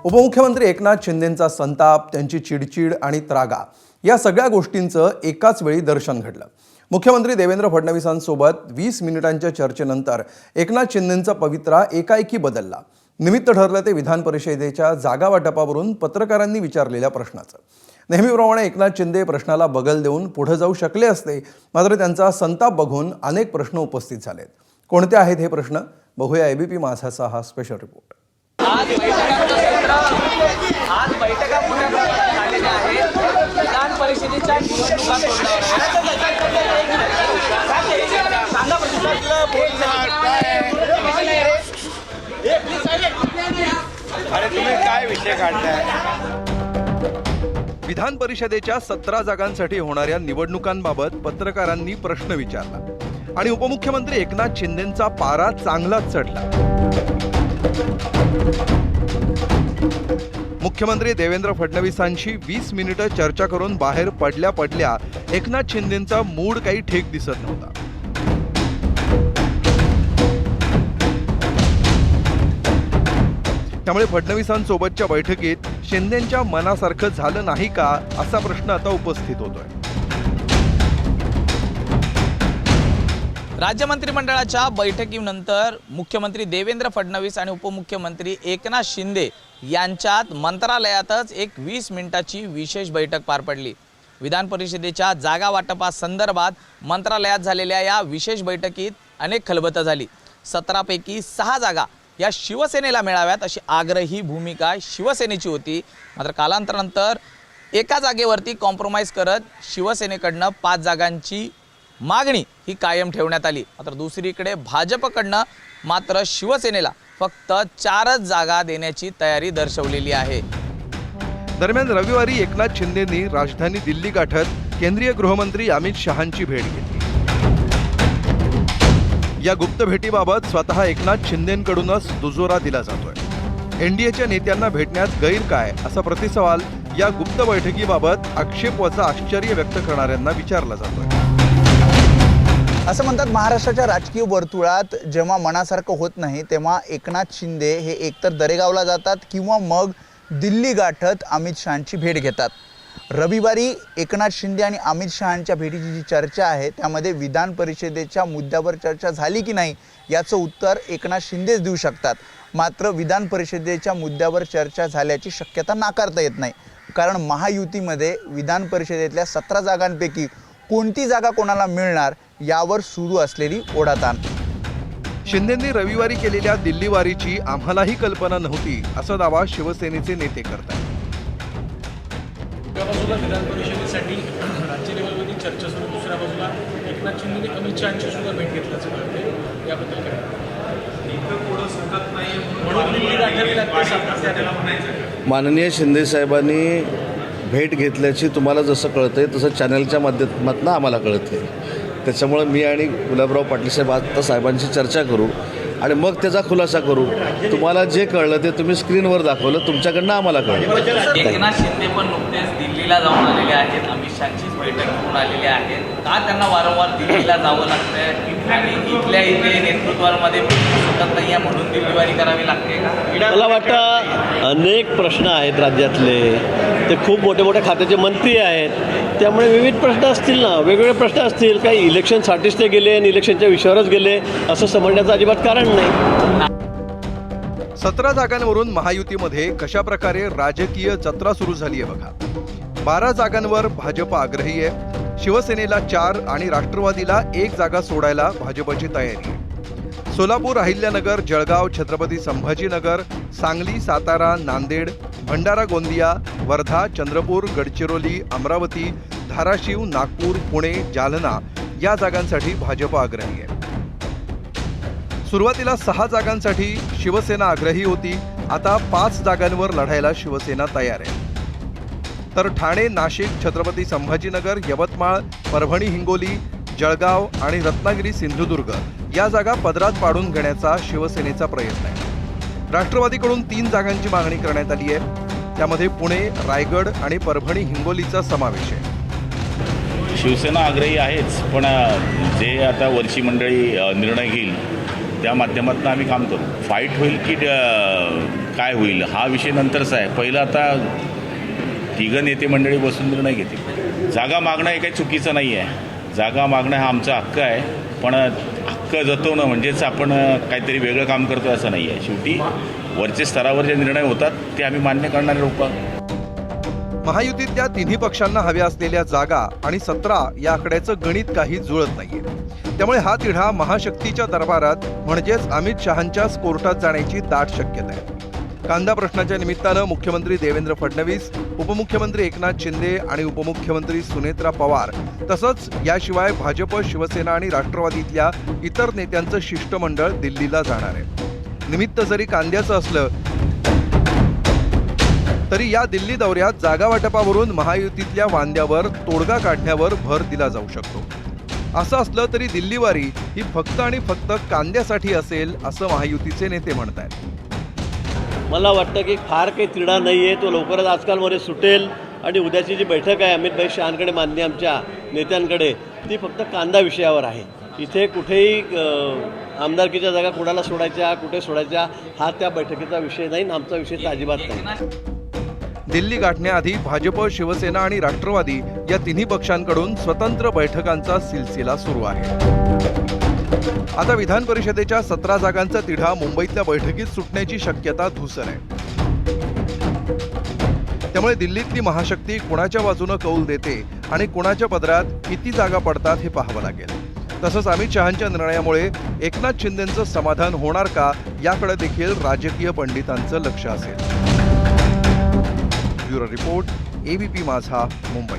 उपमुख्यमंत्री एकनाथ शिंदेंचा संताप, त्यांची चिडचिड आणि त्रागा या सगळ्या गोष्टींचं एकाच वेळी दर्शन घडलं। मुख्यमंत्री देवेंद्र फडणवीसांसोबत 20 मिनिटांच्या चर्चेनंतर एकनाथ शिंदेंचा पवित्रा एकाएकी बदलला। निमित्त ठरलं ते विधान परिषदेच्या जागा वाटपावरून पत्रकारांनी विचारलेल्या प्रश्नाचं। नेहमीप्रमाणे एकनाथ शिंदे प्रश्नाला बगल देऊन पुढे जाऊ शकले असते, मात्र त्यांचा संताप बघून अनेक प्रश्न उपस्थित झालेत। कोणते आहेत हे प्रश्न? बघूया एबीपी माझाचा हा स्पेशल रिपोर्ट। आज बैठका पुन्हा झालेल्या आहेत। विधान परिषदेच्या निवडणुका अरे तुम्ही काय विषय काढताय? विधान परिषदेच्या 17 जागांसाठी होणाऱ्या निवडणुकांबाबत पत्रकारांनी प्रश्न विचारला आणि उपमुख्यमंत्री एकनाथ शिंदेंचा पारा चांगलाच चढला। मुख्यमंत्री देवेंद्र फडणवीसांशी 20 मिनिटं चर्चा करून बाहेर पडल्या एकनाथ शिंदेंचा मूड काही ठीक दिसत नव्हता। त्यामुळे फडणवीसांसोबतच्या बैठकीत शिंदेंच्या मनासारखं झालं नाही का असा प्रश्न आता उपस्थित होतोय। राज्य मंत्रिमंडळाच्या बैठकीनंतर मुख्यमंत्री देवेंद्र फडणवीस आणि उपमुख्यमंत्री एकनाथ शिंदे यांच्यात मंत्रालयातच एक 20 मिनिटाची विशेष बैठक पार पडली। विधान परिषदेच्या जागा वाटपासंदर्भात मंत्रालयात झालेल्या या विशेष बैठकीत अनेक खलबतं झाली। 17 पैकी 6 जागा या शिवसेनेला मिळाव्यात अशी आग्रही भूमिका शिवसेनेची होती। मात्र कालांतरानंतर एका जागेवरती कॉम्प्रोमाइज करत शिवसेनेकडनं 5 जागांची मागणी ही कायम ठेवण्यात आली। मात्र दुसरीकडे भाजपकडनं मात्र शिवसेनेला फक्त 4च जागा देण्याची तयारी दर्शवलेली आहे। दरम्यान रविवारी एकनाथ शिंदेंनी राजधानी दिल्ली गाठत केंद्रीय गृहमंत्री अमित शहांची भेट घेतली। या गुप्त भेटीबाबत स्वतः एकनाथ शिंदेंकडूनच दुजोरा दिला जातोय। एनडीएच्या नेत्यांना भेटण्यात गैर काय असा प्रतिसवाल या गुप्त बैठकीबाबत आक्षेपवजा आश्चर्य व्यक्त करणाऱ्यांना विचारला जातोय। असं म्हणतात, महाराष्ट्राच्या राजकीय वर्तुळात जेव्हा मनासारखं होत नाही तेव्हा एकनाथ शिंदे हे एकतर दरेगावला जातात किंवा मग दिल्ली गाठत अमित शहांची भेट घेतात। रविवारी एकनाथ शिंदे आणि अमित शहांच्या भेटीची जी चर्चा आहे त्यामध्ये विधान परिषदेच्या मुद्द्यावर चर्चा झाली की नाही याचं उत्तर एकनाथ शिंदेच देऊ शकतात। मात्र विधान परिषदेच्या मुद्द्यावर चर्चा झाल्याची शक्यता नाकारता येत नाही, कारण महायुतीमध्ये विधान परिषदेतल्या 17 जागांपैकी कोणती जागा कोणाला मिळणार यावर सुरू असलेली ओढाताण। शिंदेंनी रविवारी केलेल्या दिल्लीवारीची आम्हालाही कल्पना नव्हती असा दावा शिवसेनेचे नेते करतात। एका बाजूला विधान परिषदेसाठी राज्य लेवलमध्ये चर्चा सुरू, दुसऱ्या बाजूला एकनाथ शिंदेने अमित शहांची सुद्धा भेट घेतल्याचं कळते। याबद्दल काय माननीय शिंदे साहेबांनी भेट घेतल्याची तुम्हाला जसं कळतंय तसं चॅनलच्या माध्यमातून आम्हाला कळतंय। त्याच्यामुळे मी आणि गुलाबराव पाटील साहेब आता साहेबांची चर्चा करू आणि मग त्याचा खुलासा करू। तुम्हाला जे कळलं ते तुम्ही स्क्रीनवर दाखवलं, तुमच्याकडनं आम्हाला कळलं। एकनाथ शिंदे पण नुकतेच दिल्लीला जाऊन आलेले आहेत, अमित शहांचीच बैठक घेऊन आलेले आहेत। का त्यांना वारंवार दिल्लीला जावं लागतंय आणि इथे नेतृत्वामध्ये सुटत नाही आहे म्हणून दिल्लीवारी करावी लागते का? मला वाटतं अनेक प्रश्न आहेत राज्यातले, ते खूप मोठे मोठे खात्याचे मंत्री आहेत, त्यामुळे विविध प्रश्न असतील ना, वेगवेगळे प्रश्न असतील। काही इलेक्शनसाठीच ते गेले आणि इलेक्शनच्या विषयावरच गेले असं समजण्याचं अजिबात कारण नाही। 17 जागांवरून महायुतीमध्ये कशा प्रकारे राजकीय जत्रा सुरू झाली आहे बघा। 12 जागांवर भाजप आग्रही आहे, शिवसेनेला 4 आणि राष्ट्रवादीला 1 जागा सोडायला भाजपची तयारी आहे। सोलापूर, अहिल्यानगर, जळगाव, छत्रपती संभाजीनगर, सांगली, सातारा, नांदेड, भंडारा, गोंदिया, वर्धा, चंद्रपूर, गडचिरोली, अमरावती, धाराशिव, नागपूर, पुणे, जालना या जागांसाठी भाजप आग्रही आहे। सुरुवातीला 6 जागांसाठी शिवसेना आग्रही होती, आता 5 जागांवर लढायला शिवसेना तयार आहे। तर ठाणे, नाशिक, छत्रपती संभाजीनगर, यवतमाळ, परभणी, हिंगोली, जळगाव आणि रत्नागिरी, सिंधुदुर्ग या जागा पदरात पाडून घेण्याचा शिवसेनेचा प्रयत्न आहे। राष्ट्रवादीकडून 3 जागांची मागणी करण्यात आली आहे, त्यामध्ये पुणे, रायगड आणि परभणी, हिंगोलीचा समावेश आहे। शिवसेना आग्रही आहेच, पण जे आता वरची मंडळी निर्णय घेईल त्या माध्यमातून आम्ही काम करू. फाईट होईल की काय होईल हा विषय नंतरचा आहे. पहिलं आता तिघं नेते मंडळी बसून निर्णय घेतील. जागा मागणं हे काही चुकीचं नाही आहे. जागा मागणं हा आमचा हक्क आहे, पण हक्क जतवणं म्हणजेच आपण काहीतरी वेगळं काम करतो असं नाही आहे. शेवटी वरच्या स्तरावर जे निर्णय होतात ते आम्ही मान्य करणारे लोक. महायुतीतल्या तिन्ही पक्षांना हव्या असलेल्या जागा आणि 17 या आकड्याचं गणित काही जुळत नाहीये. त्यामुळे हा तिढा महाशक्तीच्या दरबारात म्हणजेच अमित शहांच्याच कोर्टात जाण्याची दाट शक्यता आहे. कांदा प्रश्नाच्या निमित्तानं मुख्यमंत्री देवेंद्र फडणवीस, उपमुख्यमंत्री एकनाथ शिंदे आणि उपमुख्यमंत्री सुनेत्रा पवार तसंच याशिवाय भाजप, शिवसेना आणि राष्ट्रवादीतल्या इतर नेत्यांचं शिष्टमंडळ दिल्लीला जाणार आहे. निमित्त जरी कांद्याचं असलं तरी या दिल्ली दौऱ्यात जागा वाटपावरून महायुतीतल्या वांद्यावर तोडगा काढण्यावर भर दिला जाऊ शकतो. असं असलं तरी दिल्लीवारी ही फक्त आणि फक्त कांद्यासाठी असेल असं महायुतीचे नेते म्हणतात. मला वाटतं की फार काही तिढा नाही आहे. तो लवकरच आजकालमध्ये सुटेल आणि उद्याची जी बैठक आहे अमित भाई शहांकडे मान्य आमच्या नेत्यांकडे, ती फक्त कांदा विषयावर आहे. इथे कुठेही आमदारकीच्या जागा कुणाला सोडायच्या, कुठे सोडायच्या हा त्या बैठकीचा विषय नाही. आमचा विषय तर अजिबात नाही. दिल्ली गाठण्याआधी भाजप, शिवसेना आणि राष्ट्रवादी या तिन्ही पक्षांकडून स्वतंत्र बैठकांचा सिलसिला सुरू आहे. आता विधान परिषदेच्या 17 जागांचा तिढा मुंबईतल्या बैठकीत सुटण्याची शक्यता धुसर आहे. त्यामुळे दिल्लीतली महाशक्ती कुणाच्या बाजूनं कौल देते आणि कुणाच्या पदरात किती जागा पडतात हे पाहावं लागेल. तसंच अमित शहांच्या निर्णयामुळे एकनाथ शिंदेंचं समाधान होणार का याकडे देखील राजकीय पंडितांचं लक्ष असेल. ब्युरो रिपोर्ट, ABP माझा, मुंबई.